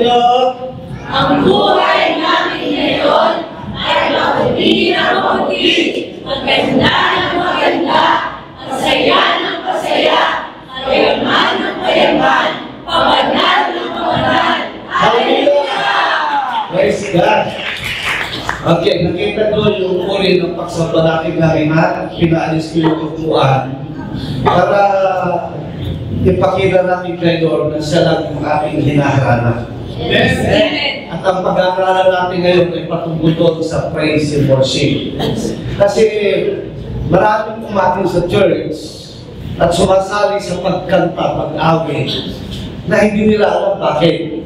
Ang buhay namin ngayon ay mabuti na mabuti, maganda ng maganda, masaya ng masaya, mayaman ng mayaman, pabanal ng pabanal. Hallelujah! Praise God! Okay, nakita ko yung uri ng pagsamba natin kanina, pinaalis ko yung upuan para ipakita natin kay Lord na siya lang yung ating hinaharana. Yes. At ang pag-aaralan natin ngayon ay patungkol doon sa praise and worship. Kasi maraming umating sa church at sumasali sa pagkanta, pag-awit, na hindi nila alam bakit.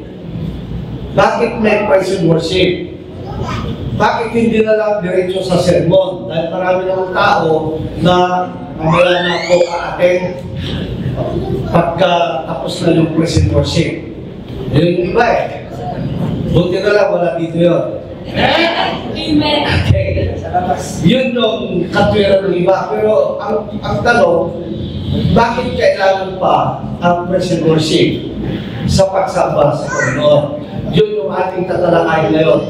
Bakit may praise and worship? Bakit hindi na lang diretso sa sermon? Dahil marami ng tao na wala na po a-attend pagka tapos na yung praise and worship. Yun yung iba eh. Buti na lang wala dito yun. Amen. Okay. Yun yung katwiran ng iba. Pero ang tanong, bakit kailangan pa ang praise and worship sa pagsamba sa Panginoon? Yun yung ating tatalakayin ngayon.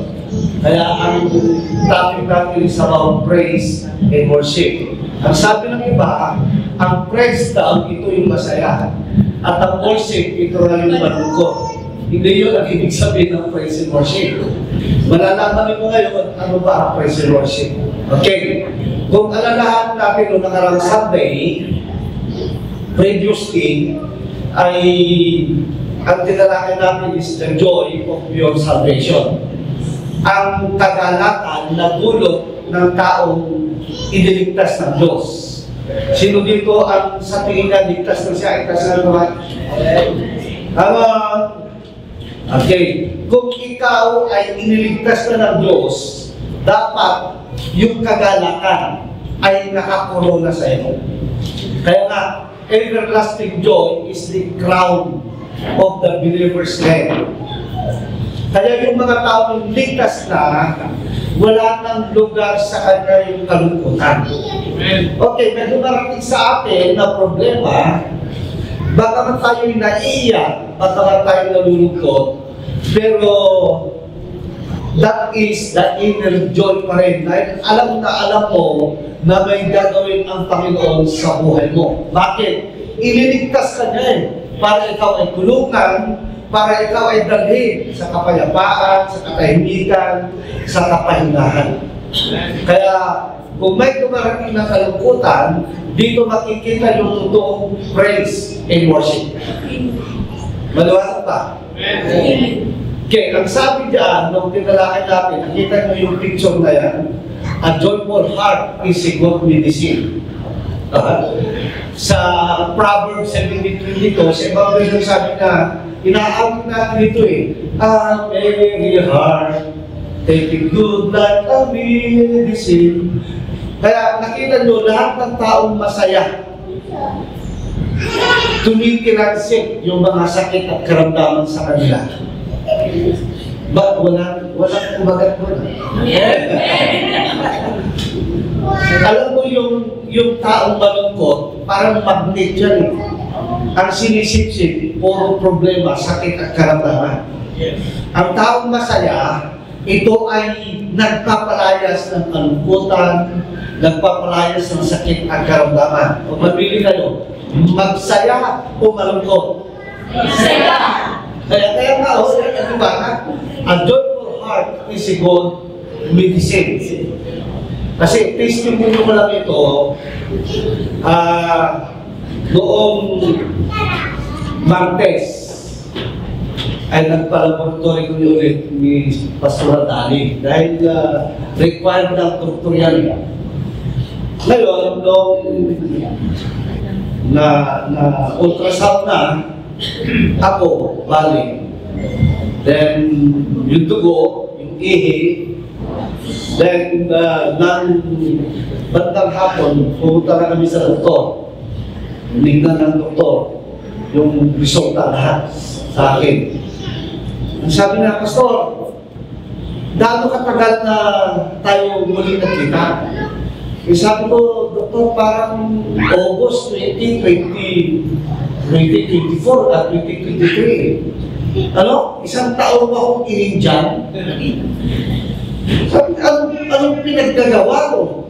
Kaya ang topic natin is about praise and worship. Ang sabi ng iba, ang praise daw, ito yung masaya. At ang worship, ito na yung malungkot. Hindi yun ang ibig sabihin ng praise and worship. Malalaman mo ngayon, ano ba ang praise and worship? Okay. Kung alalahan natin noong nakarang Sunday, previously, ay ang tinalakay natin is the joy of your salvation. Ang kagalakan na dulot ng taong iniligtas ng Diyos. Sino dito ang sa tingin na ligtas na siya, ligtas na naman? Tama. Okay. Kung ikaw ay iniligtas na ng Diyos, dapat yung kagalakan ay nakakorona sa iyo. Kaya nga, everlasting joy is the crown of the believer's head. Kaya yung mga taong ligtas na, wala nang lugar sa kanya yung kalungkutan. Okay, may dumarating sa atin na problema, baka man tayo'y naiiyak, baka man tayo'y nalulungkot, pero that is the inner joy pa rin. Dahil alam mo na may gagawin ang Panginoon sa buhay mo. Bakit? Ililigtas ka niya eh, para ikaw ay kulungan, para ikaw ay dalhin sa kapayapaan, sa katahimikan, sa kapahingahan. Kaya, kung may dumarating na kalungkutan, dito makikita yung totoong praise and worship. Maliwanag ba? Okay, ang sabi dyan, nung tinalakay natin, nakita nyo yung picture na yan, a joyful heart is a good medicine. Sa Proverbs 17:22, sa ibang version sabi na, inaawit natin ito eh, a merry heart, take it good like a medicine. Kaya nakita nyo, lahat ng taong masaya, tumitiransik yung mga sakit at karamdaman sa kanila. Ba't walang kumagat mo na? Alam mo yung taong malungkot, parang magnet yan eh. Ang sinisip-sip, puro problema, sakit at karamdaman. Ang taong masaya, ito ay nagpapalayas ng kalungkutan, nagpapalayas ng sakit at karamdaman. O mabili kayo, magsaya o malungkot? Masaya! Kaya nga, diba? A joyful heart is a good medicine. Kasi testimony ko lang ito, noong Martes, ay nagpalaboratory ko ulit ni Pastor Dali dahil required ng doktor yan. Ngayon, nung na ultrasound na, ako, bali. Then, yung dugo, yung ihi, then, nang bandang hapon, pumunta na kami sa doktor. Ningnan ng doktor yung resulta lahat sa akin. Ang sabi na, Pastor, gaano katagal na tayo muli nagkita? Sabi ko, Doktor, parang August 2024 at 2023. Ano? Isang taon akong in-Indian. Sabi, anong pinaggagawa ko?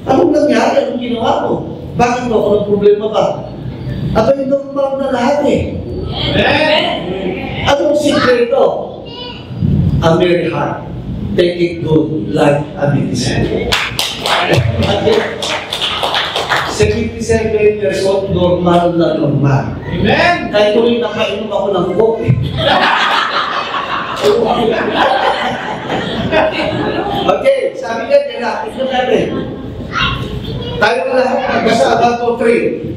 Anong nangyari? Anong ginawa ko? Bakit ba? Anong problema ba? Abay, normal na lahat eh. Anong sikreto? A merry heart. Take it good like a medicine. 77 years old, normal na normal. Amen! Kahit tuloy nakainom ako ng coke. Okay, sabi nga nila, ito natin. Tayo na lahat, magbasa about to 3.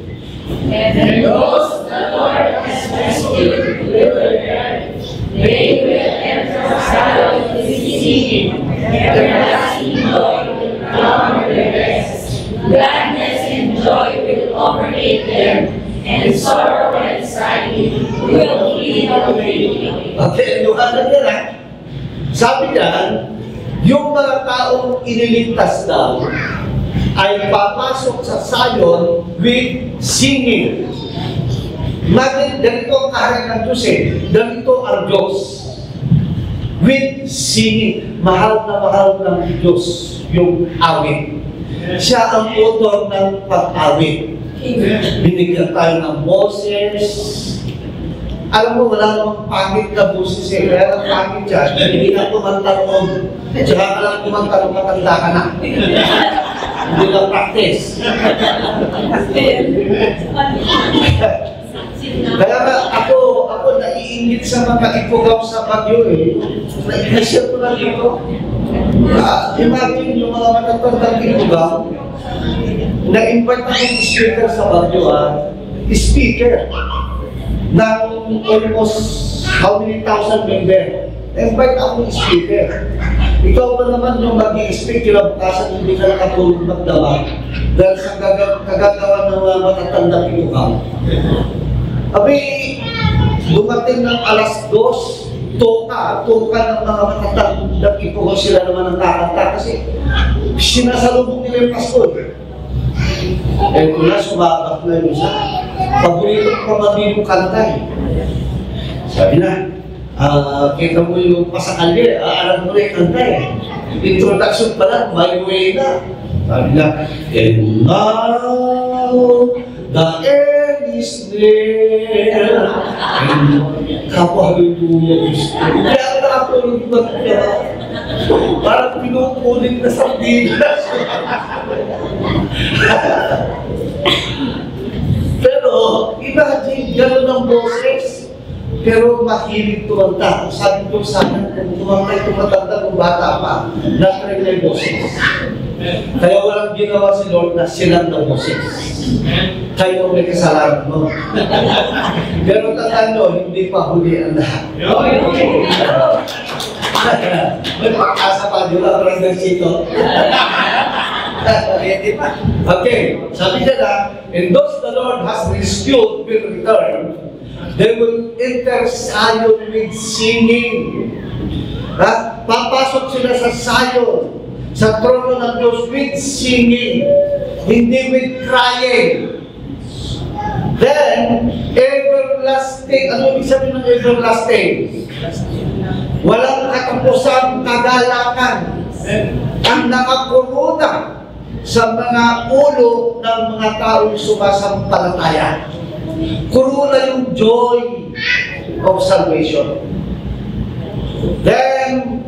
And those the Lord has rescued will return. They will enter Zion with singing. Everlasting joy will crown their heads. Gladness and joy will overtake them, and sorrow and sighing will flee away. Okay, luhanan niya na. Sabi niya, yung mga taong iniligtas daw ay papasok sa Zion with singing. Ganito ang kaharian ng Diyos eh. Ganito ang Diyos. With singing. Mahal na mahal ng Diyos yung awit. Siya ang author ng pag-awit. Binigyan tayo ng Moses. Alam mo, wala namang pangit na busis eh. Kaya ang pangit dyan, hindi na kumantarong. Tsaka ka lang kumantarong, matanda ka na. Hindi na practice. Kaya nga, ako naiingit sa mga ipugaw sa Bagyo eh. Naisip ko na dito. Imagine yung mga matatandang ipugaw, na-invite akong speaker sa Bagyo speaker ng almost how many thousand member. Na-invite akong speaker. Ikaw ba naman yung mag-i-speak, kinabukasan hindi ka nakatulog magdamag dahil sa kagagawa ng mga matatandang ipugaw. Abi, dumating ng alas 2, toka ng mga matatandang ipugaw sila naman ang kakanta kasi sinasalubong nila yung pastor. Eh, kung na, sumakap na yung isa. Paborito ko pa yung kanta eh. Sabi na, kita mo yung pasakalye, alam mo na yung kanta eh. Introduction pa lang, my way na. Sabi na, and now, the end is near. Kapwa hallelujah. Kaya nakatulog ba kaya? Parang pinukulit na sa Biblia. Pero, imagine, gano'n ang boses. Pero mahilig tumanta. Sabi ko sana, kung tumantay tumatanda ng bata pa, na-train na yung boses. Kaya walang ginawa si Lord na silang na boses. Kayo may kasalanan mo. Pero tandaan nyo, hindi pa huli ang lahat. May pag-asa pa, di ba? Parang nagsito. Okay, sabi niya na, and those the Lord has rescued will return. They will enter Zion with singing. Papasok sila sa Zion, sa trono ng Diyos with singing, hindi with crying. Then, everlasting. Ano ibig sabihin ng everlasting? Walang katapusang kagalakan ang nakakuruna sa mga ulo ng mga taong sumasampalataya. Kuruna yung joy of salvation. Then,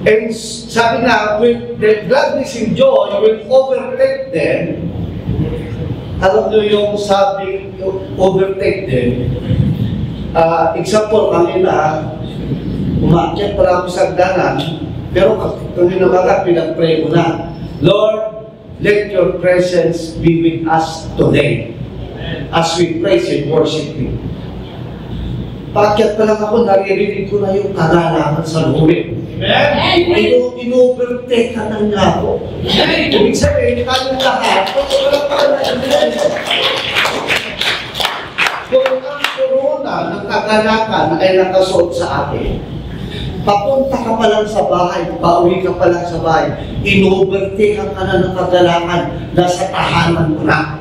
and sabi na, with the gladness and joy will overtake them. Alam nyo yung sabi, overtake them. Example, kanina, umakyat pala ako sa hagdanan, pero kanina baga, pinag-pray ko na, Lord, let your presence be with us today as we praise and worship you. Paakyat pa lang ako, naririnig ko na yung kagalakan sa loob. In-overtake ka ng nga ako. Ibig sabihin, kanyang lahat, kung ang corona ng kagalakan ay nakasuot sa atin, papunta ka pa lang sa bahay, pauwi ka pa lang sa bahay, in-overtake ka na ng kagalakan, nasa tahanan mo na.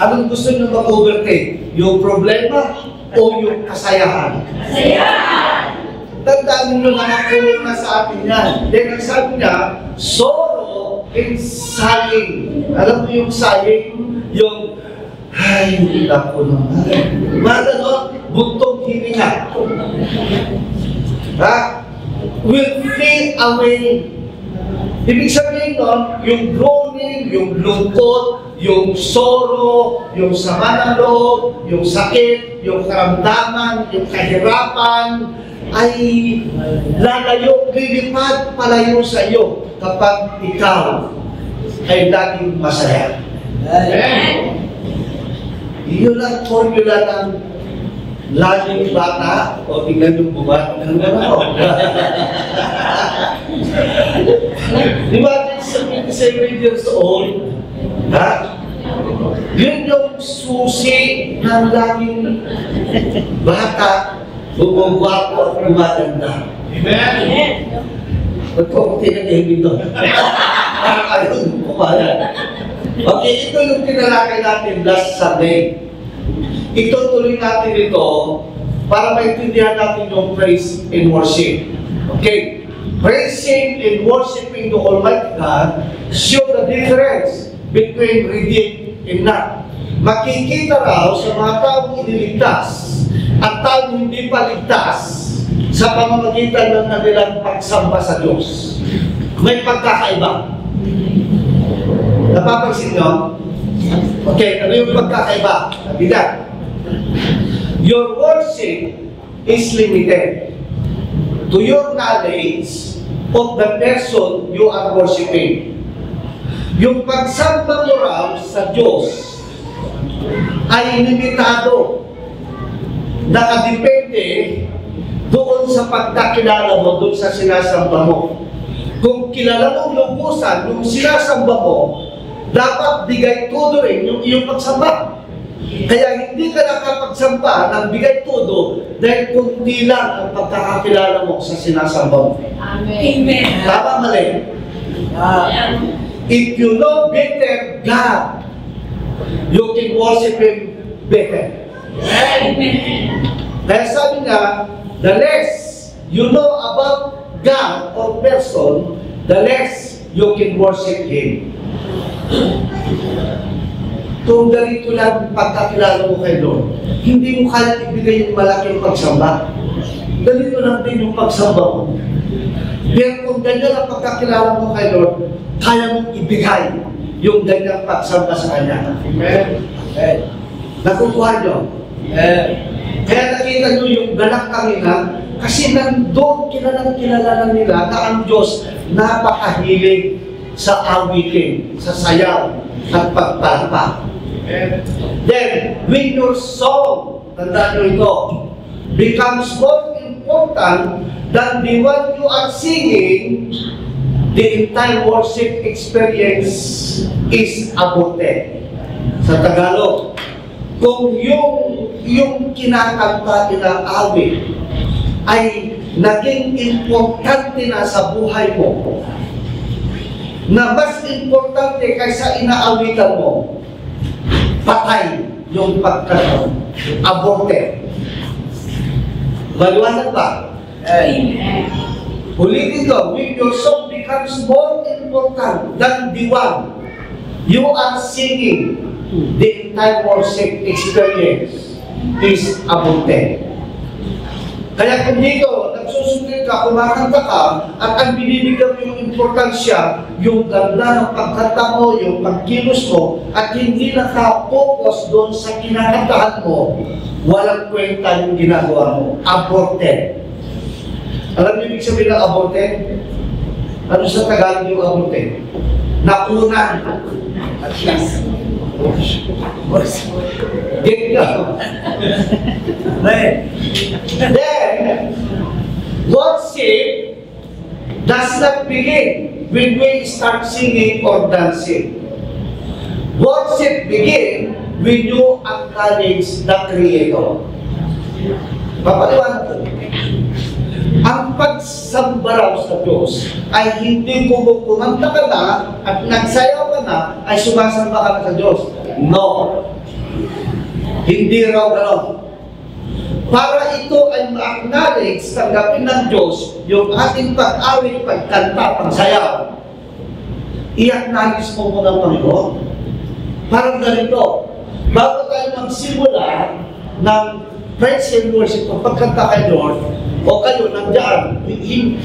Anong gusto nyo mag-overtake? Yung problema o yung kasayahan? Tandaan nyo naman po na sa atin yan. Then ang sabi niya, sorrow and sighing. Alam mo yung sighing? Yung, ay, hindi ako naman. Mga ganon, buntong hininga. Ha? Will fade away. Ibig sabihin nun, yung groaning, yung lungkot, yung sorrow, yung sama ng loob, yung sakit, yung karamdaman, yung kahirapan, ay lalayo, lilipad palayo sa iyo kapag ikaw ay laging masaya. Iyon ang formula ng laging bata o tingnan yung buwan ng ako. Di ba, 77 years old, ha? Yun yung susi ng laging bata, bumugwapo at gumaganda. Amen. Ba't ko ako tinatahimik doon? Parang ayun, kumalan. Okay, ito yung tinalakay natin last Sunday. Itutuloy natin ito para maintindihan natin yung praise and worship. Okay? Praising and worshiping the Almighty God show the difference between redeemed and not. Makikita raw sa mga taong iniligtas at taong hindi pa ligtas sa pamamagitan ng kanilang pagsamba sa Diyos. May pagkakaiba. Napapansin nyo? Okay, ano yung pagkakaiba? Nabigat. Your worship is limited to your knowledge of the person you are worshiping. Yung pagsamba mo raw sa Diyos ay limitado. Nakadepende doon sa pagkakilala mo, doon sa sinasamba mo. Kung kilala mong lubusan, yung sinasamba mo, dapat bigay todo rin yung iyong pagsamba. Kaya hindi ka nakapagsamba ng bigay todo dahil kunti lang ang pagkakakilala mo sa sinasamba mo. Amen. Tama, mali? If you know better God, you can worship Him better. Amen. Kaya sabi nga, the less you know about God or person, the less you can worship Him. Kung ganito lang pagkakilala mo kay Lord, hindi mo kaya ibigay yung malaking pagsamba. Ganito lang din yung pagsamba mo. Pero kung ganyan ang pagkakilala mo kay Lord, kaya mong ibigay yung ganyang pagsamba sa Kanya. Amen. Nakukuha nyo? Kaya nakita nyo yung ganang kanina, kasi nandun kilala nila na ang Diyos napakahilig sa awitin, sa sayaw, at pagpapa. Then, when your song, tandaan nyo ito, becomes more important than the one you are singing, the entire worship experience is aborted. Sa Tagalog, kung yung kinakanta inaawit ay naging importante na sa buhay mo, na mas importante kaysa inaawitan mo, patay yung pagkakaroon. Aborted. Maliwanag ba? Amen. Ulitin ko, when your song becomes more important than the one you are singing, the entire worship experience is aborted. Kaya kung dito, nagsusundin ka, kumakanta ka, at ang binibigyan mo yung importansya, yung ganda ng pagkanta mo, yung pagkilos mo, at hindi naka-focus doon sa kinakantahan mo, walang kwenta yung ginagawa mo. Aborted. Alam niyo ibig sabihin ng aborted? Ano sa Tagalog yung aborted? Nakunan. At least. Get go. Then, worship does not begin when we start singing or dancing. Worship begin when you acknowledge the Creator. Papaliwanag ko. Ang pagsamba raw sa Diyos ay hindi kung kumanta ka na at nagsayaw ka na ay sumasamba ka na sa Diyos. No. Hindi raw gano'n. para ito ay ma-acknowledge, tanggapin ng Diyos yung ating pag-awit, pagkanta, pagsayaw. I-acknowledge mo muna ng Panginoon. Parang ganito, bago tayo magsimula ng praise and worship, pagkanta kay Lord, o kayo, nandiyan,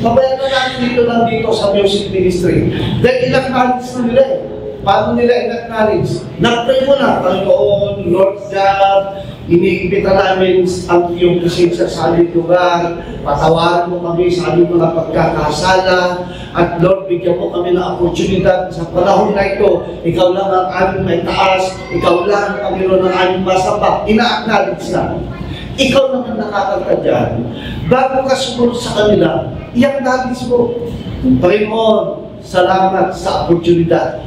pabayan na natin dito lang dito sa music ministry. Dahil in-acknowledge na nila eh. Paano nila in-acknowledge? Nag-pray mo na, Panginoon, Lord God, iniimbita namin ang iyong presensya sa aming lugar, patawaran mo kami sa aming mga pagkakasala, at Lord, bigyan mo kami ng oportunidad sa panahon na ito, ikaw lang ang aming may taas, ikaw lang ang Panginoon ng aming masamba. Ina-acknowledge na. Ikaw naman nakakanta dyan. Bago ka sumunod sa kanila, i-acknowledge mo, Panginoon, salamat sa oportunidad.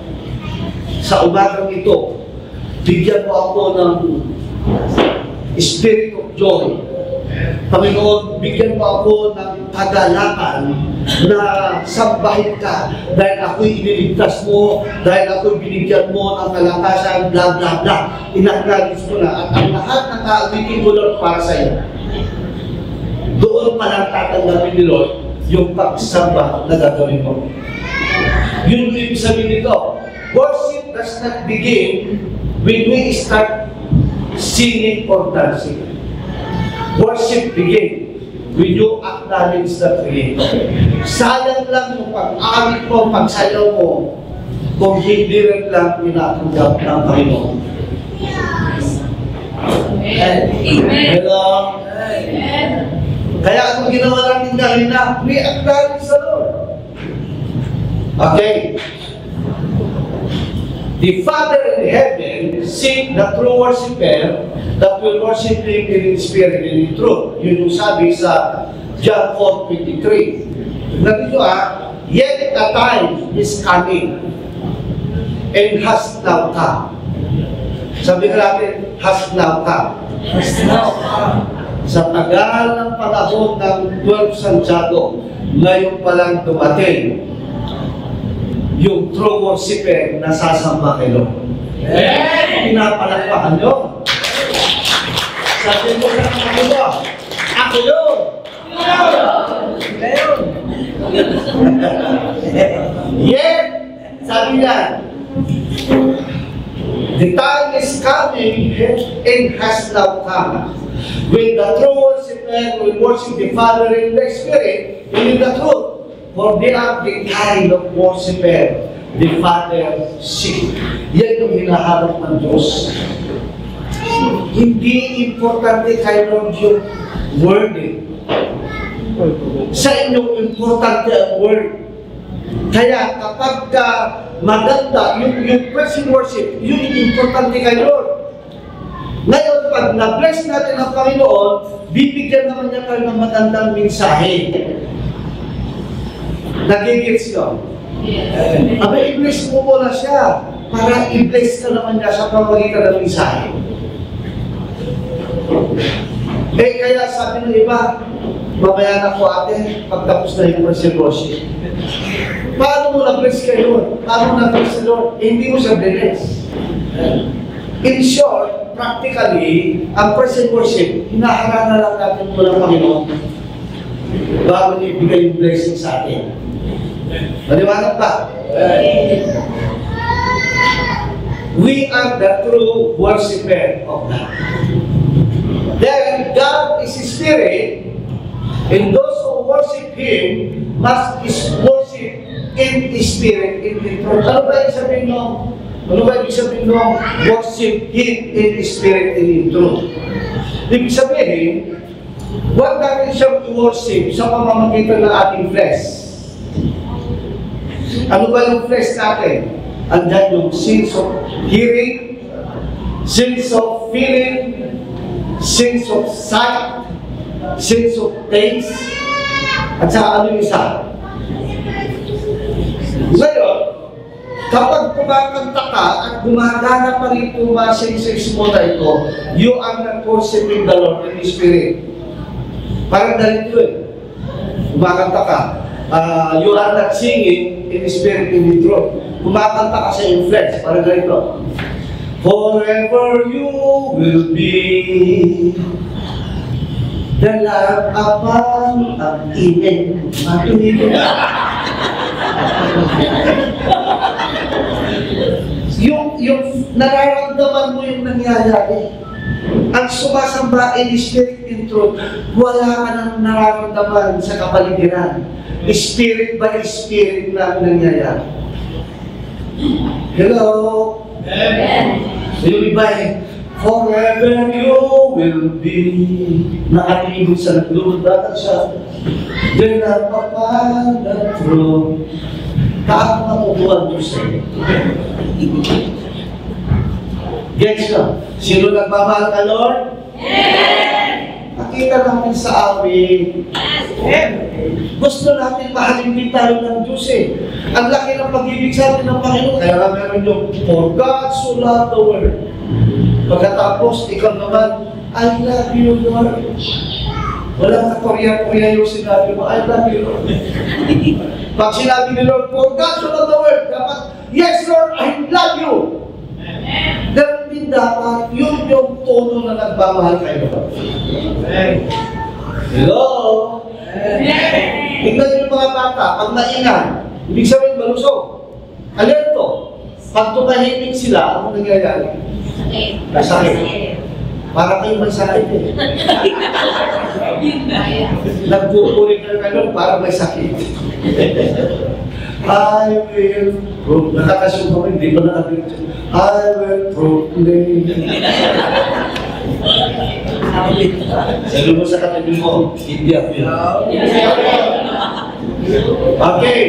Sa umagang ito, bigyan mo ako ng spirit of joy. Panginoon, bigyan mo ako ng kagalakan na sambahin ka dahil ako'y iniligtas mo, dahil ako'y binigyan mo ng kalakasan, bla bla bla. Inacknowledge mo na at ang lahat ng kaawitin ko, Lord, para sa iyo. Doon pa lang tatanggapin ni Lord yung pagsamba na gagawin mo. Yun yung ibig sabihin nito. Worship does not begin when we start singing or dancing. Worship begin when you acknowledge the Creator. Sayang lang yung pag-awit mo, pagsayaw mo, kung hindi rin lang pinatanggap ng Panginoon. Amen. Hello? Amen. Kaya ang ginawa natin kanina, we acknowledge the Lord. Okay. The Father in heaven seek the true worshiper that will worship Him in spirit and in truth. Yun yung sabi sa John 4:23. Nandito yet a time is coming and has now come. Sabi natin, has now come. Has now come. Sa tagal ng panahon ng 12 Santiago, ngayon pa lang dumating yung true worshiper na sasamba kay Lord. Pinapalakpakan nyo. Sabi mo sa mga mo, ako yun! Yet, sabi niya, the time is coming and has now come, when the true worshiper will worship the Father in the Spirit and in the truth. For they are the kind of worshiper the Father seek. Yan yung hinahanap ng Diyos. Hindi importante kay Lord yung word eh. Sa inyong importante ang word. Kaya kapag maganda, yung praise and worship, yun yung importante kay Lord. Ngayon, pag na-bless natin ang Panginoon, bibigyan naman niya tayo ng magandang mensahe. Nagigits nyo? Yes. I-bless mo muna siya para i-bless ka naman niya sa pamagitan ng mensahe. Kaya sabi ng iba, mamaya na po ate, pagtapos na yung praise and worship. Paano mo na-bless kayo? Paano mo na-bless si Lord? Hindi mo siya bless. In short, practically, ang praise and worship, hinaharap na lang natin mula ng Panginoon bago niya ibigay yung blessing sa atin. Maliwanag ba? We are the true worshiper of God. Then God is Spirit, and those who worship Him must worship in Spirit, in truth. Ano ba ibig sabihin nyo? Ano ba ibig sabihin nyo? Worship Him in Spirit and in truth. Ibig sabihin, huwag natin siyang i-worship sa pamamagitan ng ating flesh. Ano ba yung flesh natin? Andyan yung sense of hearing, sense of feeling, sense of sight, sense of taste, at saka ano yung isa? Ngayon, kapag kumakanta ka at gumagana pa rin itong mga senses mo na ito, you are not worshiping the Lord in the Spirit. Parang ganito eh. Kumakanta ka. You are not singing in the Spirit, in the truth. Kumakanta ka sa yung flesh. Parang ganito. Forever you will be Dalaapang ang inin. Matumigil. yung nararamdaman mo yung nangyayari. Ang sumasamba in spirit in truth, wala ka nang nararamdaman sa kapaligiran. Spirit by spirit na nangyayari. Hello? Amen. Yung iba forever you will be. Nakatilig sa nagluludakan siya. Then napapan na true. Kaang matutuan mo sa'yo. Gets na? Sino nagmamahal ka, Lord? Nakita natin sa amin. Gusto natin mahalin din tayo ng Diyos eh. Ang laki ng pag-ibig sa atin ng Panginoon. Kaya nga meron yung, for God so loved the world. Pagkatapos, ikaw naman, I love you, Lord. Walang kakorya-korya yung sinabi mo, I love you, Lord. Pag sinabi ni Lord, for God so loved the world, dapat, yes, Lord, I love you. Ganun din dapat, yun yung tono na nagmamahal kayo. Hello? Tignan niyo yung mga bata, pag maingan, ibig sabihin malusog. Alerto. Pag tumahimik sila, ano nangyayari? Masakit. Para kayong may sakit eh. Nagpupulit na kayo para may sakit. I will, nakakasyon kami, hindi pa nakabit. I will proclaim. Sabi mo sa katabi mo, hindi ako yun. Okay.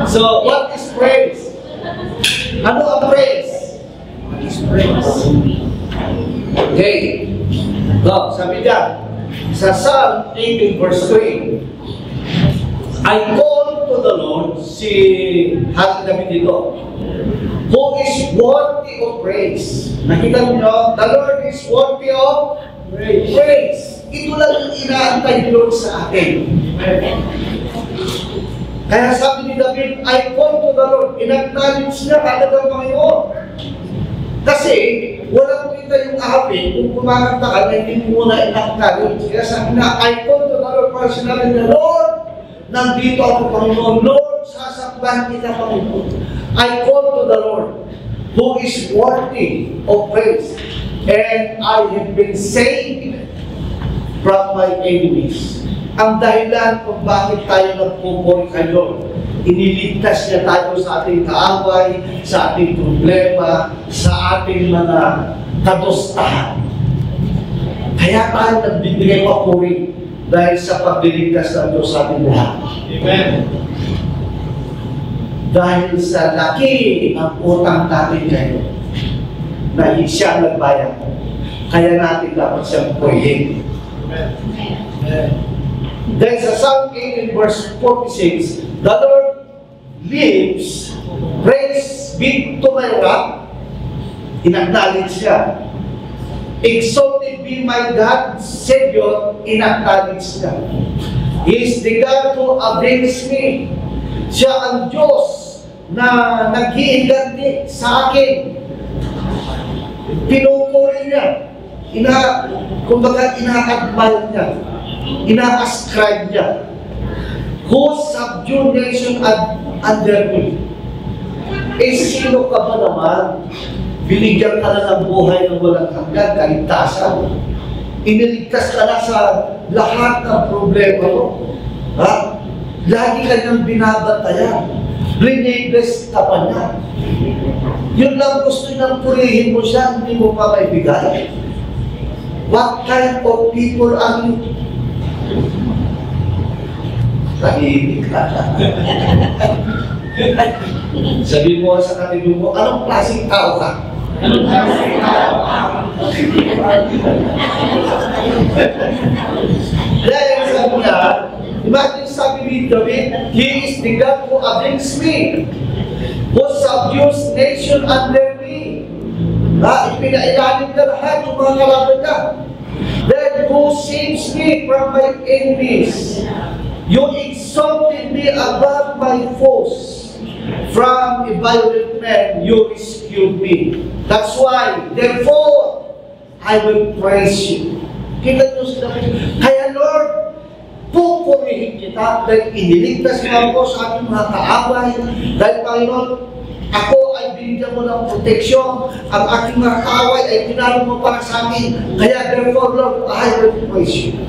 So, what is praise? Ano ang praise? What is praise? Okay. So, sabi niya, sa Psalm 18 verse 3, I call to the Lord, si Hasan David dito, who is worthy of praise. Nakita niyo, the Lord is worthy of praise. Ito lang yung inaantay ni Lord sa atin. Kaya sabi ni David, I call to the Lord. In-acknowledge niya talagang Panginoon. Kasi, walang kita yung ahabi, kung kumakanta ka, na hindi mo muna in-acknowledge. Kaya sabi na, I call to the Lord para sinabi niya, Lord, nandito ako, Panginoon. Lord, sasakban kita, Panginoon. I call to the Lord, who is worthy of praise. And I have been saved from my enemies. Ang dahilan kung bakit tayo nagpupuri kay Lord, iniligtas niya tayo sa ating kaaway, sa ating problema, sa ating mga kadustahan. Kaya tayo nagbibigay papuri dahil sa pagliligtas ng Diyos sa ating lahat. Amen. Dahil sa laki ang utang natin kayo, na siya nagbayad, kaya natin dapat siyang purihin. Amen. Then sa Psalm 18 verse 46, the Lord lives, praise be to my rock, in-acknowledge siya. Exalted be my God, Savior, in-acknowledge siya. He is the God who awaits me. Siya ang Diyos na nag-iiganti sa akin. Pinupuri niya. Kumbaga, ina-admire niya. Ina-ascribe niya. Who subdue nation under me. Eh, sino ka ba naman? Binigyan ka na ng buhay ng walang hanggan, kaligtasan. Iniligtas ka na sa lahat ng problema mo. Ha? Lagi ka niyang binabantayan. Bless ka pa niya. Yun lang gusto niyang purihin mo siya, hindi mo pa maibigay. What kind of people are you? Tahimik ka. Sabi mo sa katibo mo, anong klaseng tao ka? Anong klaseng tao ka? Dahil sabi niya, imagine sabi ni David, He is the God who awaits me, who subdues nation under me. Ipinailalim na lahat yung mga kalaban niya. Then who saves me from my enemies. You exalted me above my foes. From a violent man, you rescued me. That's why, therefore, I will praise you. Kita nyo sila. Kaya Lord, pupurihin kita dahil iniligtas mo ako sa aking mga kaaway. Dahil Panginoon, ako ay binigyan mo ng proteksyon. Ang aking mga kaaway ay pinalo mo para sa akin. Kaya therefore, Lord, I will praise you.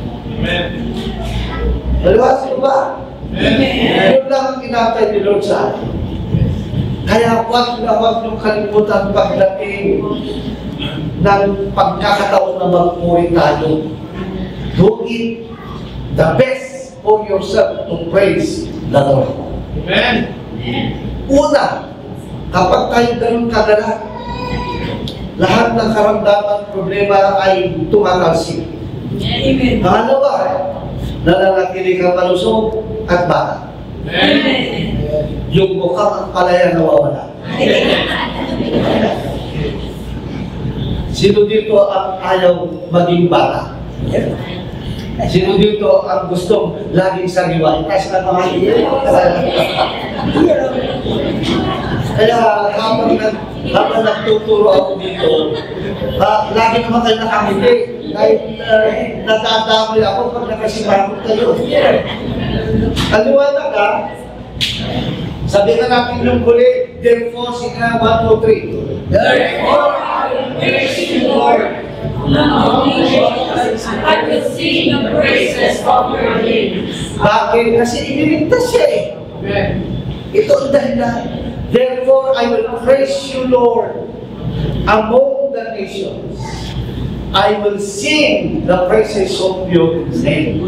Amen. Naliwas mo ba? Amen. Yun lang ang inatay ni Lord sa akin. Kaya huwag niyong kalimutan pagdating ng pagkakataon na magpuri tayo. Do it the best for yourself to praise the Lord. Amen. Una, kapag tayo ganun kadalas, lahat ng karamdaman, problema ay tumatalsik. Amen. Pangalawa, nananatili kang malusog at bata. Amen. Yung mukhang ang palaya nawawala. Sino dito ang ayaw maging bata? Sino dito ang gustong laging sariwa? Itas na mga Kaya habang nagtuturo ako dito, lagi naman kayo nakangiti. Kahit natatamoy ako pag nakasimangot kayo. Aliwanag ka, sabihin na natin yung huli, therefore, sika 1, 2, 3. Therefore, I will praise you, Lord. I will sing the praises of your name. Bakit? Kasi iniligtas siya eh. Amen. Ito ang dahilan. Therefore, I will praise you, Lord, among the nations. I will sing the praises of your name.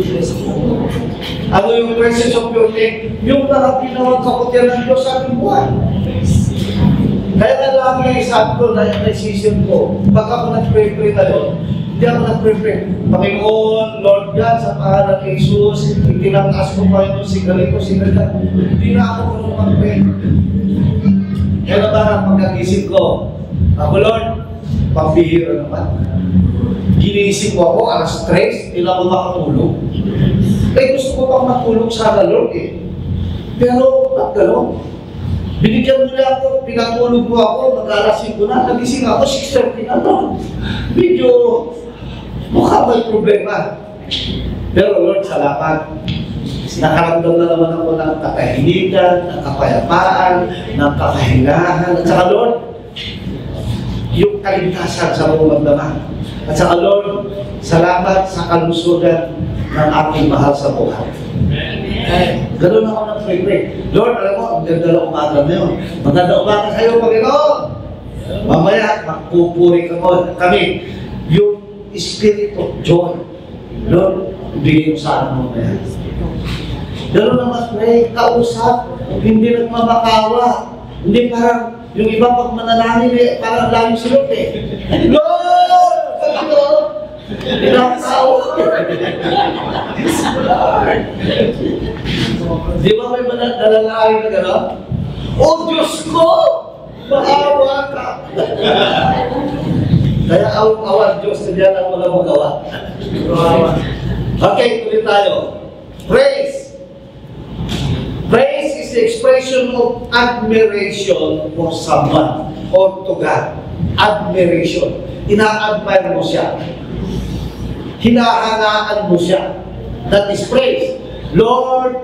Ano yung praises of your name? Yung mga pinawang kaputihan ng Diyos sa ating buhay. Kaya na lang yung isabi ko na decision ko. Pag ako nag-pray-pray na yun, hindi ako nag-pray-pray. Panginoon, Lord God, sa pangalan ng Jesus, itinataas ko pa yun, sigarin ko, hindi na ako kung mag-pray. Kaya na ba ang pagkagisip ko? Ako, Lord, pambihira naman. Ginisip ko ako, alas 3, hindi ako makatulog. Eh, gusto ko pang matulog sana, Lord eh. Pero, ba't gano'n? Binigyan mo na ako, pinatulog mo ako, mag-alasin ko na, nagising ako, 6:30 na Lord. Medyo, mukha may problema. Pero Lord, salamat. Nakaramdam na naman ako ng katahimikan, ng kapayapaan, ng kakahingahan. At saka Lord, yung kaligtasan sa mga magdamang. At saka Lord, salamat sa kalusugan ng aking mahal sa buhay. Ganoon ako nag-pray. Lord, alam mo, ang ganda ng umaga na yun. Maganda umaga sa iyo, Panginoon. Mamaya, magpupuri kami. Yung spirit of joy, Lord, bigay mo sa akin mamaya. Ganoon na mas pray, kausap, hindi nagmamakawa. Hindi parang, yung iba pag manalangin eh, parang laging silot eh. Lord! Panginoon! Pinakasawa. Di ba may nalalaki na gano'n? Oh, Diyos ko! Maawa ka! Kaya awan Diyos na dyan ang mga magawa. Okay, tuloy tayo. Praise! Praise is the expression of admiration for someone or to God. Admiration. Ina-admire mo siya. Hinahangaan mo siya. That is praise. Lord,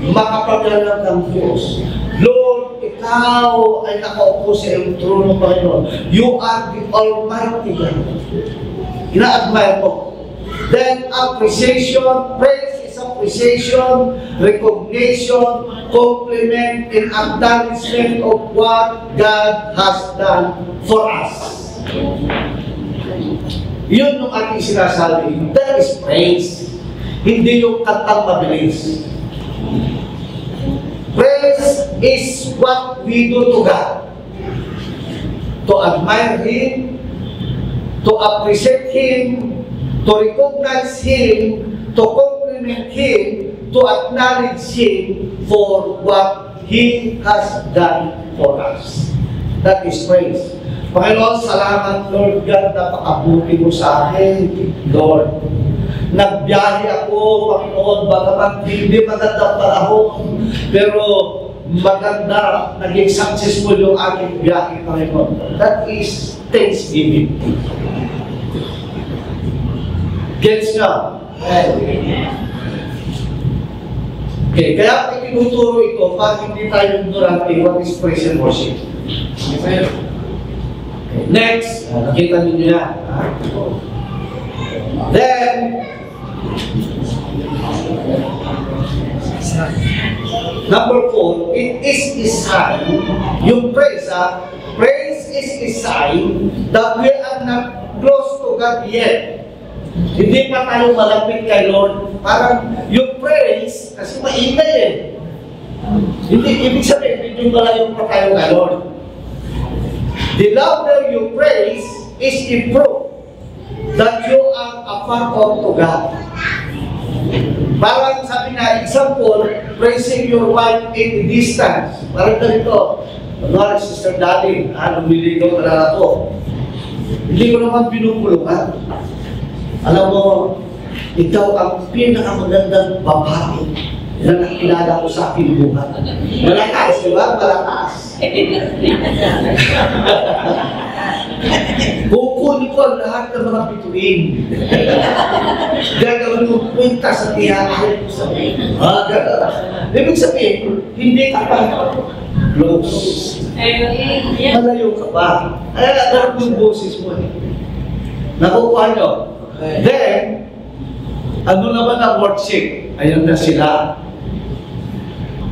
makapagalang ng Diyos. Lord, ikaw ay nakaupo sa iyong trono, Panginoon. You are the Almighty God. Ina-admire mo. Then, appreciation, praise is appreciation, recognition, compliment, and acknowledgement of what God has done for us. Yun yung ating sinasabi. That is praise. Hindi yung kantang mabilis. Praise is what we do to God. To admire Him, to appreciate Him, to recognize Him, to compliment Him, to acknowledge Him for what He has done for us. That is praise. Panginoon, salamat, Lord God, napakabuti mo sa akin, Lord. Nagbiyahe ako, Panginoon, bagamat hindi magandang panahon, pero maganda, naging successful yung aking biyahe, Panginoon. That is thanksgiving. Gets nyo? Okay, kaya itinuturo ito para hindi tayo ignorante what is praise and worship. Next, nakita ninyo yan. Then, number 4, it is a sign, yung praise, praise is a sign that we are not close to God yet. Hindi pa tayo malapit kay Lord. Parang yung praise, kasi maingay eh. Hindi, ibig sabihin, hindi malayo pa tayo kay Lord. The louder you praise is a proof that you are a part of to God. Parang sabi na, example, praising your wife in distance. Parang ganito. Kunwari, Sister Daddy, lumiligaw na ako. Hindi ko naman pinupulungan. Alam mo, ikaw ang pinakamagandang babae na nakilala ko sa aking buhay. Malakas, di ba? Malakas. Kukunin ko ang lahat ng mga bituin. Gagawin mo punta sa tiyahin ko sabihin. Gagawin. Ibig sabihin, hindi ka pa close. Malayo ka pa. Ay, alam yung boses mo eh. Nakukuha nyo. Then, ano naman ang worship? Ayun na sila.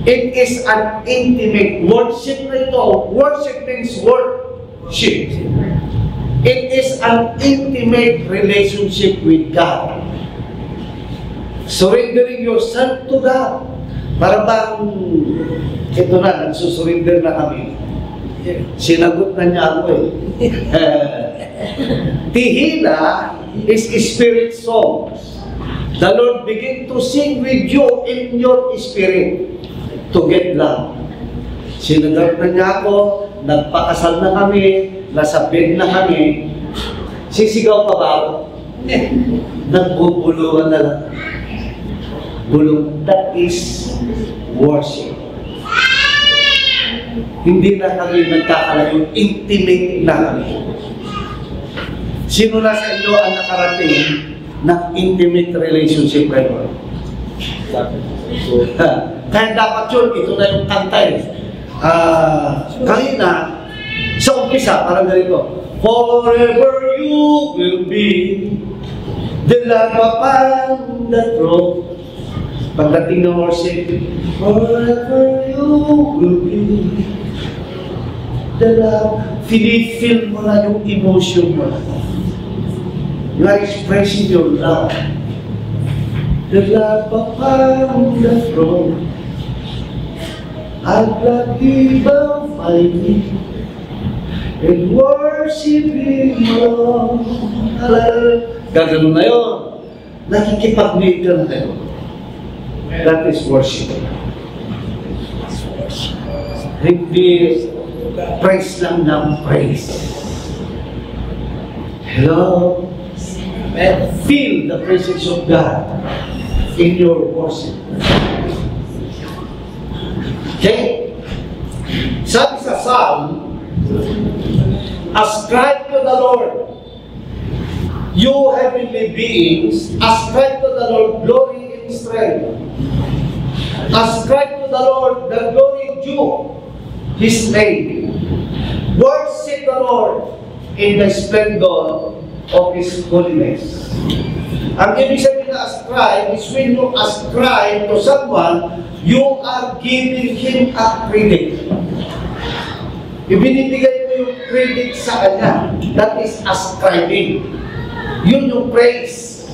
It is an intimate worship na ito. Worship means worship. It is an intimate relationship with God. Surrendering yourself to God. Para bang, ito na, nagsusurrender na kami. Sinagot na niya ako eh. Tihina is spirit songs. The Lord begin to sing with you in your spirit to get love. Sinagot na niya ako, nagpakasal na kami, nasa bed na kami, sisigaw pa ba ako? Nagbubuluhan na lang. Bulong, that is worship. Hindi na kami nagkakalayo, intimate na kami. Sino na sa inyo ang nakarating ng intimate relationship kayo? Kaya dapat yun, ito na yung kantay. Kanina, sa umpisa, parang ganito, forever you will be the Lamb upon the throne. Pagdating ng worship, forever you will be the Lamb. Feel mo na yung emotion mo na. You are expressing your love. The Lamb upon the throne, I'll gladly bow my knee and worship Him alone. Gagano na yun. Nakikipag-meet ka na kayo. That is worship. Hindi praise lang ng praise. Hello? Feel the presence of God in your worship. Okay? Sabi sa Psalm, ascribe to the Lord, you heavenly beings, ascribe to the Lord glory and strength. Ascribe to the Lord the glory due His name. Worship the Lord in the splendor of His holiness. Ang ibig sabihin na ascribe is when you ascribe to someone, you are giving him a credit. Ibinibigay mo yung credit sa kanya. That is ascribing. Yun yung praise.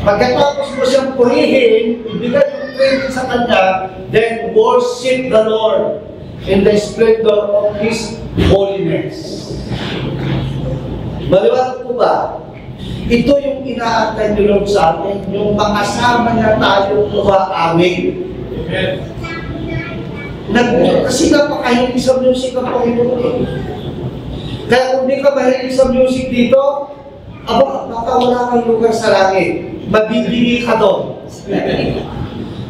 Pagkatapos mo siyang purihin, ibigay yung credit sa kanya, then worship the Lord in the splendor of His holiness. Maliwanag po ba? Ito yung inaantay ni Lord sa atin, yung makasama niya tayo umaamin. Kasi napakahilig sa music ang Panginoon. Kaya kung di ka mahilig sa music dito, baka wala kang lugar sa langit. Mabibili ka doon.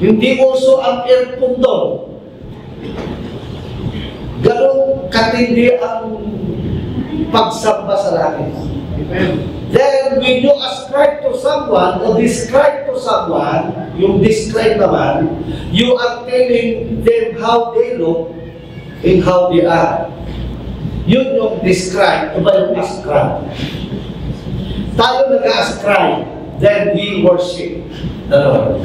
Hindi uso ang earphone doon. Ganun katindi ang pagsamba sa langit. Then, when you ascribe to someone or describe to someone, yung describe naman, you are telling them how they look and how they are. Yun yung describe. Iba yung ascribe. Tayo nag-ascribe, then we worship the Lord.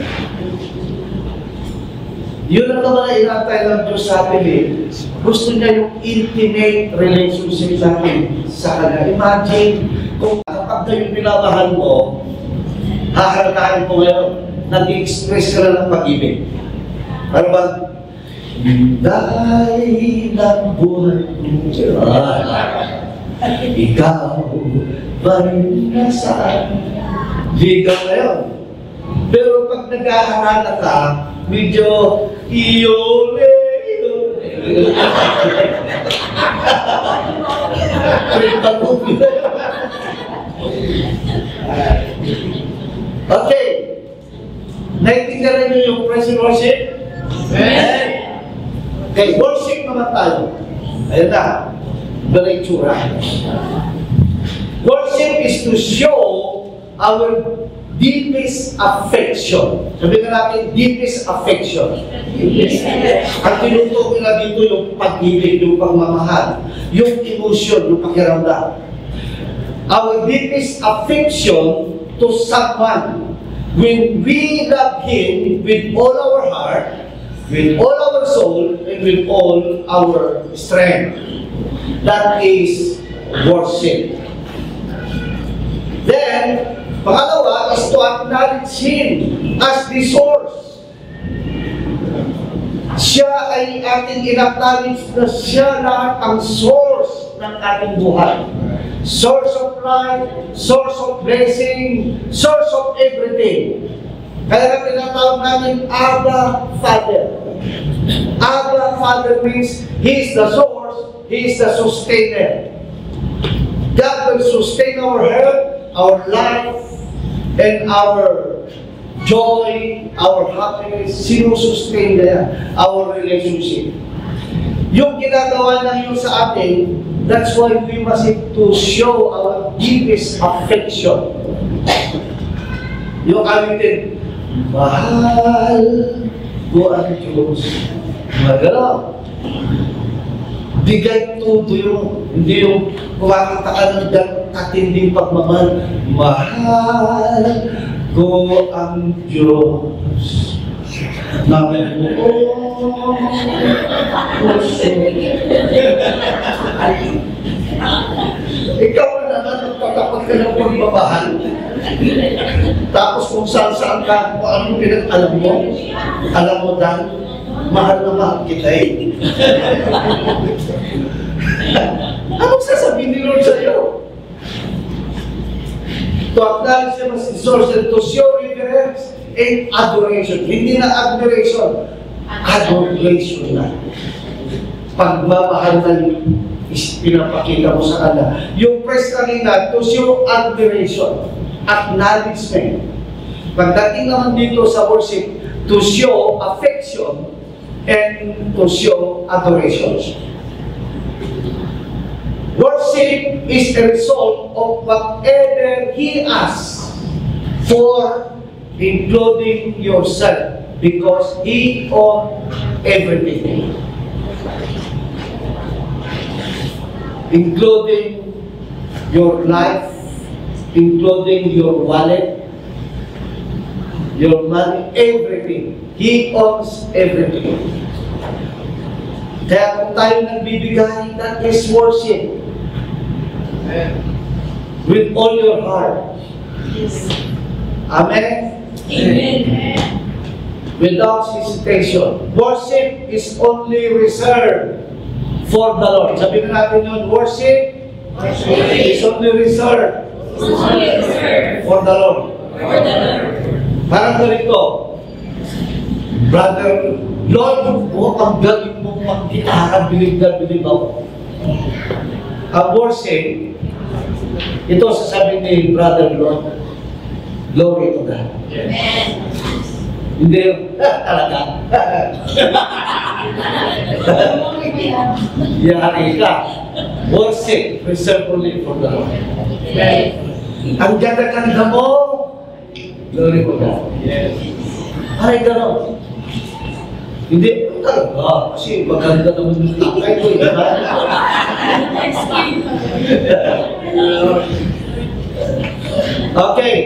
Yun ang naman na inatay ng Diyos sa atin eh. Gusto niya yung intimate relationship natin sa Kanya. Imagine, kung kapag na yung pinamahal mo, haharakain mo ngayon, nag-express ka na ng pag-ibig. Ano ba? Dahil ang buhay ko, ikaw ba rin nasaan? Ligaw na yun. Pero pag nag-aharana ka, medyo iyole. Okay. Naintindihan niyo yung praise and worship? Amen. Okay, worship naman tayo. Ayan na. Balay tsura. Worship is to show our deepest affection. Sabihin na natin, deepest affection. Ang tinutukoy na dito yung pag-ibig, yung pagmamahal, yung emotion, yung pakiramdam. Our deepest affection to someone. When we love Him with all our heart, with all our soul, and with all our strength. That is worship. Then, pangalawa is to acknowledge Him as the source. Siya ay ating in-acknowledge na siya lahat ang source ng ating buhay. Source of life, source of blessing, source of everything. Kaya na tinatawag namin Abba Father. Abba Father means He is the source, He is the sustainer. God will sustain our health, our life, and our joy, our happiness. Sinusustain niya our relationship. Yung ginagawa lang yun sa atin, that's why we must have to show our deepest affection. Yung awitin, mahal ko ang Diyos. Magalaw. Bigay todo yung, hindi yung kumakanta ka ng katinding pagmamahal. Mahal ko ang Diyos. Namin mo, ikaw na naman magtatapag ka ng pagmamahal. Tapos kung saan-saan ka, kung anong pinag-alam mo dahil mahal na mahal kita eh. Anong sasabihin ni Lord sa iyo? To acknowledge Him as the source and to show reverence and adoration. Hindi na admiration, adoration na. Pagmamahal na pinapakita mo sa Kanya. Yung praise kanina, to show admiration, acknowledgement. Pagdating naman dito sa worship, to show affection and to show adoration. Worship is a result of whatever He asks for, including yourself, because He owns everything. Including your life, including your wallet, your money, everything. He owns everything. Kaya kung tayo nagbibigay, that is worship. With all your heart. Amen? Amen. Without hesitation. Worship is only reserved for the Lord. Sabihin natin yun, worship is only reserved for the Lord. Parang ganito, Brother, Lord, ang galing mong mag-gitara, bilib na bilib ako. Ang worship, ito sasabihin ni Brother Lord, glory to God. Hindi yung, talaga. Yari ka. Worship, reserve only for the Lord. Ang ganda-ganda mo. Glory to God. Ay, gano'n. Hindi, talaga. Kasi maganda naman yung takay ko. Okay.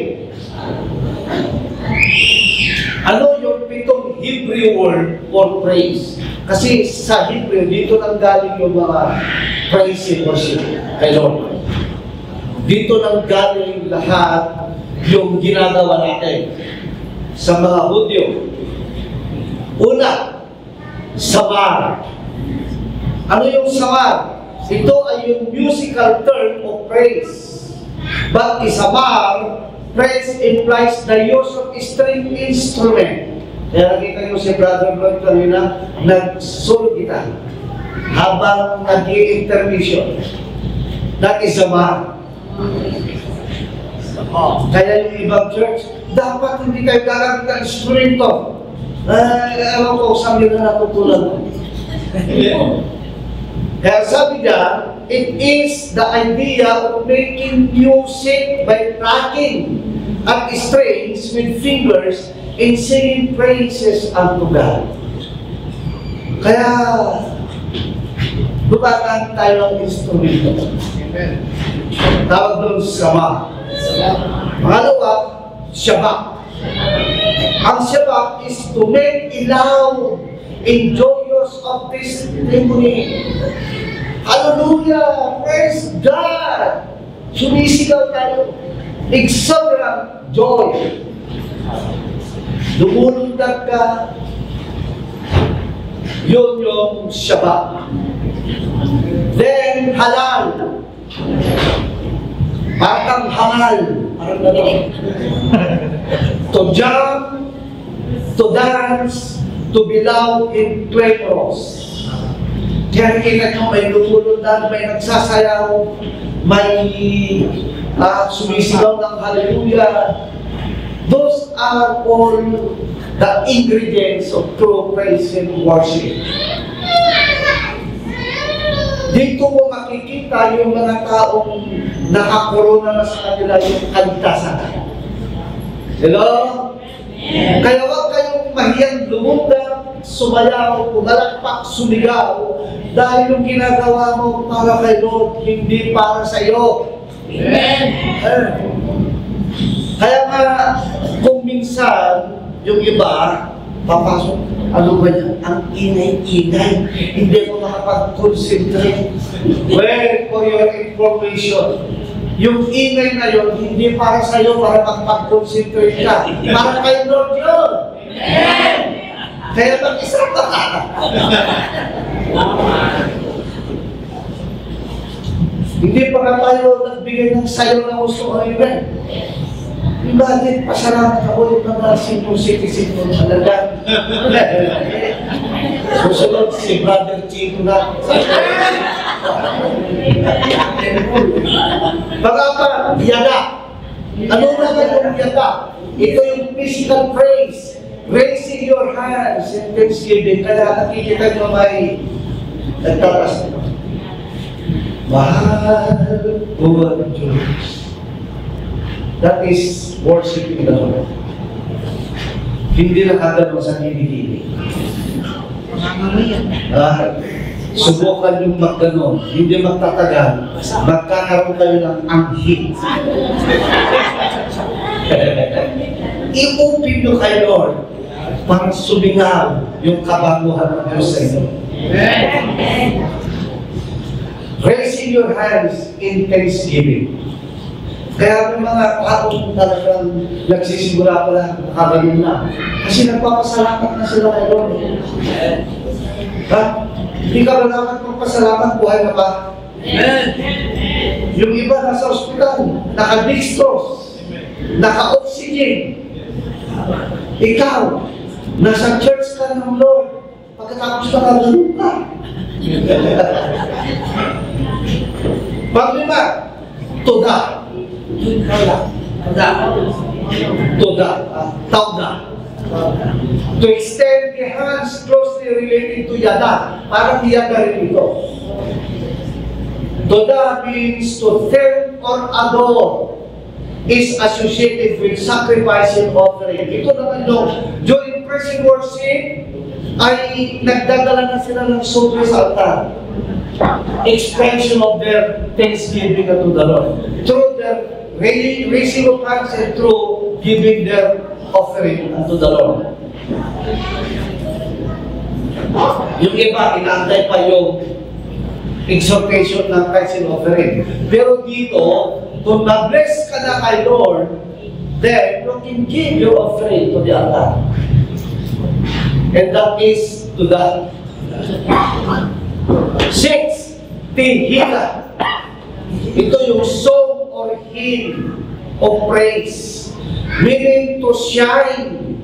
Ano yung pitong Hebrew word for praise? Kasi sa Hebrew, dito nang galing yung mga praise and worship kay Lord. Dito nang galing lahat yung ginagawa natin sa mga Hudyo. Una, samar. Ano yung samar? Ito ay yung musical term of praise. But isamar, praise implies the use of string instrument. Kaya nakita nyo si Brother Lloyd kanina, nag-solo kita habang nag-i-intermission. That is samar. Kaya yung ibang church, dapat hindi kayo gagamit ng instrumento. Ewan ko, sabi na natutulan mo. Kaya sabi niya, it is the idea of making music by plucking at strings with fingers and singing praises unto God. Kaya, bubagan tayo ng instrumento. Tawag doon sama. Pangalawa, shabak. Ang shabak is to make loud and joyous of testimony. Hallelujah! Praise God! Sumisigaw tayo. Exuberant joy. Lumulundag ka. Yun yung shabak. Then, halal. Parang hangal. Parang gano'n. To jump, to dance, to be loud in clamorous. Kaya nakita nyo, may lumulundag, may nagsasayaw, may sumisigaw ng hallelujah. Those are all the ingredients of true praise and worship. Dito mo makikita yung mga taong nakakorona na sa kanila yung kaligtasan. Hello? Kaya huwag kayong mahiyang lumundag, sumayaw, pumalakpak, sumigaw, dahil yung ginagawa mo para kay Lord, hindi para sa iyo. Amen. Kaya nga, kung minsan, yung iba, papasok, ano ba yan? Ang inay-inay. Hindi ko makapag-concentrate. Well, for your information, yung ingay na yun, hindi para sa'yo para makapag-concentrate ka. Para kay Lord yun. Kaya mag-isa ka. Hindi pa ka tayo nagbigay ng sayo na gusto ng event. Bakit pasalamat ako yung mga simple talaga. Susunod si Brother Chico na. Pag-apa, yada. Ano naman yung yada? Ito yung physical praise. Raising your hands in thanksgiving. Kaya nakikita nyo may nagtatas. Mahal po ang Diyos. That is worshiping the Lord. Hindi nakagano sa kinikili. Subukan yung magganon, hindi magtatagal, magkakaroon kayo ng anghit. I-open nyo kay Lord para sumingaw yung kabanguhan ng Diyos sa inyo. Raising your hands in thanksgiving. Kaya may mga taong talagang nagsisimula pa lang, nakagaling na. Kasi nagpapasalamat na sila kay Lord. Ha? Hindi ka ba dapat magpasalamat, buhay na ba? Yung iba nasa ospital, naka-dextrose, naka-oxygen. Ikaw, nasa church ka ng Lord, pagkatapos nakagaling ka. Pag-lima, toda. Toda. To extend the hands closely related to yada. Parang yada rin ito. Toda means to thank or adore. is associated with sacrifice and offering. Ito naman yung during praise and worship ay nagdadala na sila ng sobre sa altar. Expression of their thanksgiving unto the Lord. Through their raising of hands and through giving their offering unto the Lord. Yung iba, inaantay pa yung exhortation ng tithes and offering. Pero dito, kung na-bless ka na kay Lord, then you can give your offering to the altar. And that is to the 6, tihila. Ito yung song or hymn of praise, meaning to shine,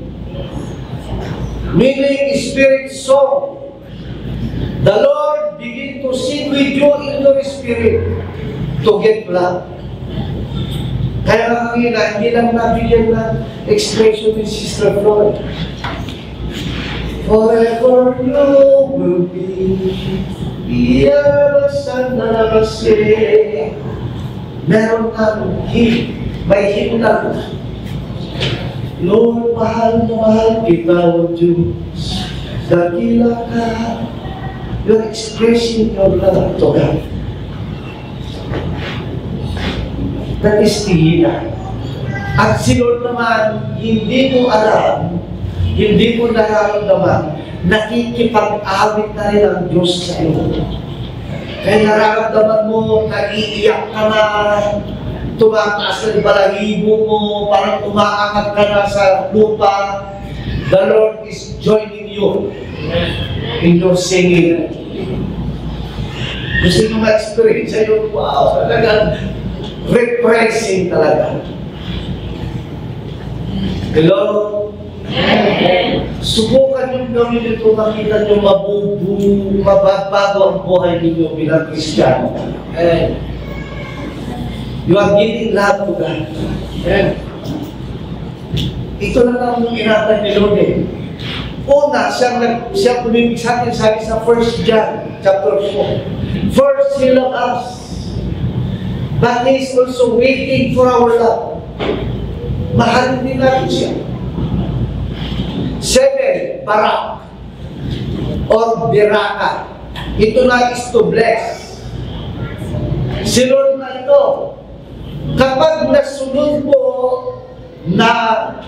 meaning spirit song. The Lord begin to sing with you in your spirit to get love. Kaya hindi lang nabigyan ng expression ni Sister Floyd. Forever you will be iyabasan na nabase. Meron kang may himnal. Lord, mahal na mahal kita, O Diyos. Dakila ka. You're expressing your love to God. That is tihila. At si Lord naman, hindi mo alam, hindi mo nararamdaman, nakikipag-awit na rin ang Diyos sa iyo. Kaya nararamdaman mo, nag-iiyak ka na, tumataas na yung balahibo mo, parang umaangat ka na sa lupa. The Lord is joining you in your singing. Gusto nyo ma-experience sa iyo, wow, talagang refreshing talaga. Hello? Subukan yung gawin ito, makita nyo mababago ang buhay ninyo bilang Kristiyano. You are giving love to God. Ito na lang yung inatay ni Lord eh. Una, siya pumibig sa atin, sabi sa 1 John, chapter 4. First, He loved us. But He is also waiting for our love. Mahalin din natin siya. 7, barak or biraka. Ito na is to bless. Si Lord na ito. Kapag nasunod mo na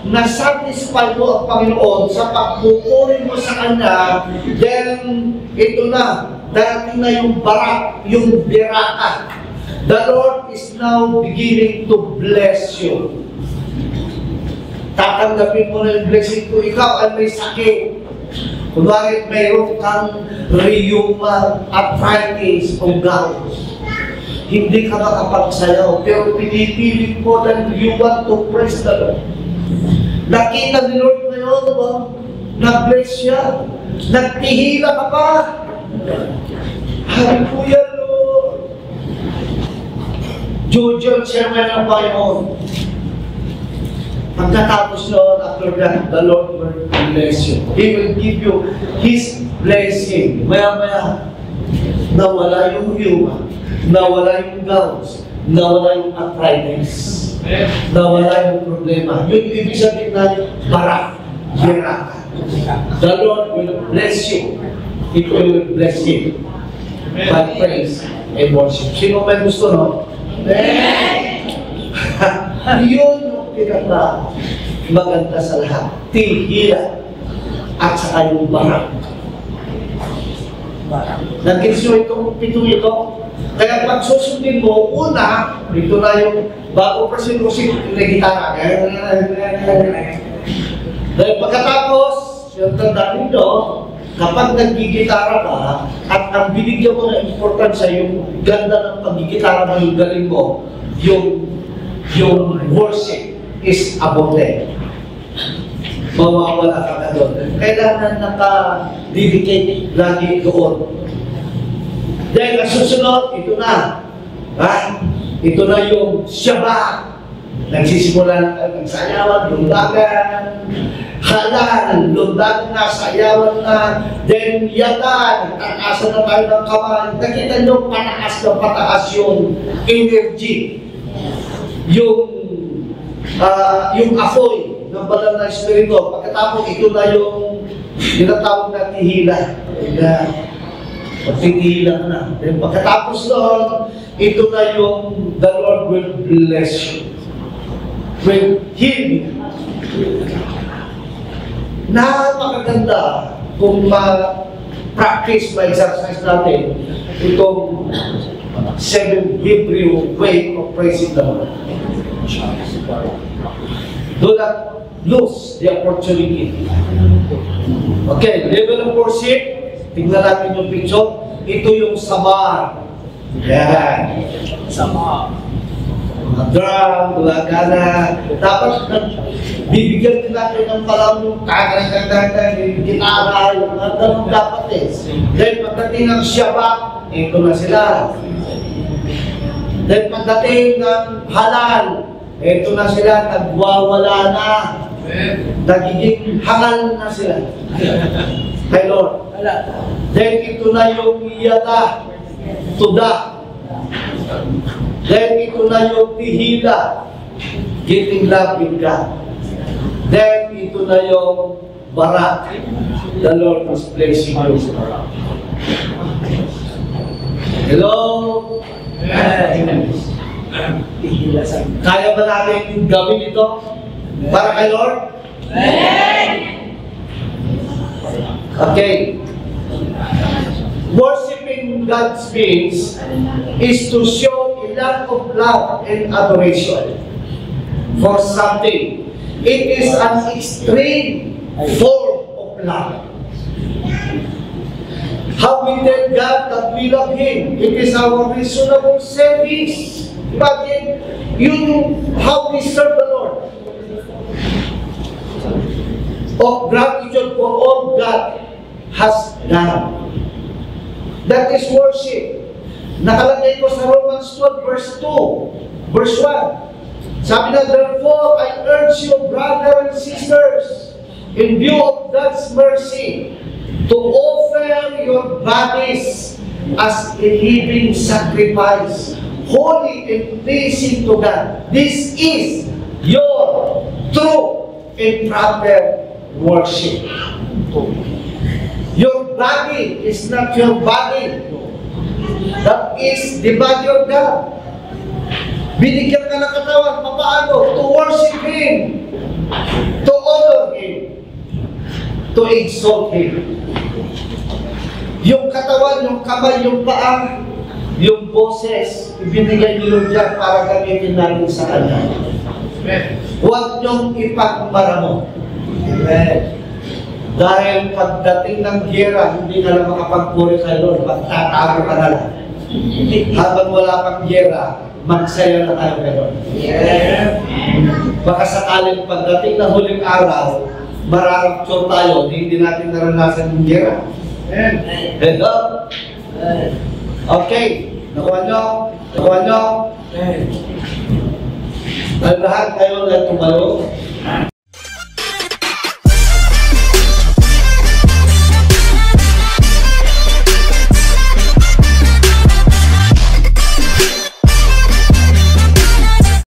nasatisfy mo ang Panginoon sa pagpupuri mo sa Kanya, then ito na, darating na yung barak, yung biraka. The Lord is now beginning to bless you. Tatanggapin mo na yung blessing ko. Ikaw ay may sakit. Kunwari mayroon kang rheuma, arthritis, o gout. Hindi ka makapagsayaw, pero pinipilit mo dahil you want to praise the Lord. Nakita ni Lord ngayon, diba? Na-bless siya. Nagtihila ka pa. Hallelujah, Lord. Jojo, chairman ng Panginoon. Pagkatapos noon, after that, the Lord will bless you. He will give you His blessing. Maya-maya, nawala yung rheuma, nawala yung gout, nawala yung arthritis, nawala yung problema. Yun yung ibig sabihin na barak, biraka. The Lord will bless you. It will bless you. By praise and worship. Sino may gusto, no? Amen! Yun yung pinaka maganda sa lahat. Tihila at saka yung barak. Nag-gets nyo itong pitong ito? Kaya pag susundin mo, una, ito na yung bago prasin-musik na gitara. Dahil pagkatapos, yung tandaan nyo, kapag nag-gitara ka, at ang binigyan mo na importansya, yung ganda ng pag-gitara mo, yung galing mo, yung worship is abote. Mawawala ka na doon. Kailangan naka-dedicate lagi doon. Dahil ang susunod, ito na. Ha? Ito na yung Shabbat. Nagsisimula ng sayawan, lundagan, halal, lundagan na, sayawan na, then yatan, tataas na tayo ng kamay. Nakita nyo, pataas na pataas yung energy. Yung yung apoy ng banal na Espiritu. Pagkatapos ito na yung tinatawag na tihila. Tihila ka na. Then pagkatapos noon, ito na yung the Lord will bless you. Will heal you. Napakaganda kung ma-practice, ma-exercise natin itong 7 Hebrew way of praising the Lord. Do not lose the opportunity. Okay, level of worship. Tingnan natin yung picture. Ito yung samar. Yan. Sama. Mga drum, gulagana. Dapat bibigyan din natin ng palang yung kagay-kagay, yung gitara, yung mga ganun dapat eh. Then pagdating ng Shabbat, ito na sila. Then pagdating ng halal, ito na sila, nagwawala na. Nagiging hangal na sila. Kay Lord. Then ito na yung yada, tuda. Then ito na yung tihila, getting love with God. Then ito na yung barak. The Lord is blessing you. Hello? Kaya ba natin gawin ito para kay Lord? Okay. Worshipping God's means is to show a lot of love and adoration for something. It is an extreme form of love. How we tell God that we love Him. It is our reasonable service. Imagine, you know how we serve the Lord. Of gratitude for all God has done. That is worship. Nakalagay ko sa Romans 12 verse 2, verse 1. Sabi na, therefore, I urge you, brothers and sisters, in view of God's mercy, to offer your bodies as a living sacrifice, holy and pleasing to God. This is your true and proper worship. Your body is not your body. That is the body of God. Binigyan ka ng katawan, papaano? To worship Him, to honor Him, to exalt Him. Yung katawan, yung kamay, yung paa, yung boses, ibinigay niyo dyan para gamitin natin sa Kanya. Huwag niyong ipagmaramo. Amen. Dahil pagdating ng giyera, hindi ka na makapagpuri kay Lord, magtatago ka na lang. Habang wala pang giyera, magsaya na tayo kay Lord. Baka sakaling pagdating ng huling araw, mararapture tayo, hindi natin naranasan yung giyera. Hello? Okay. Nakuha nyo? Nakuha nyo? Ang lahat kayo na tumayo.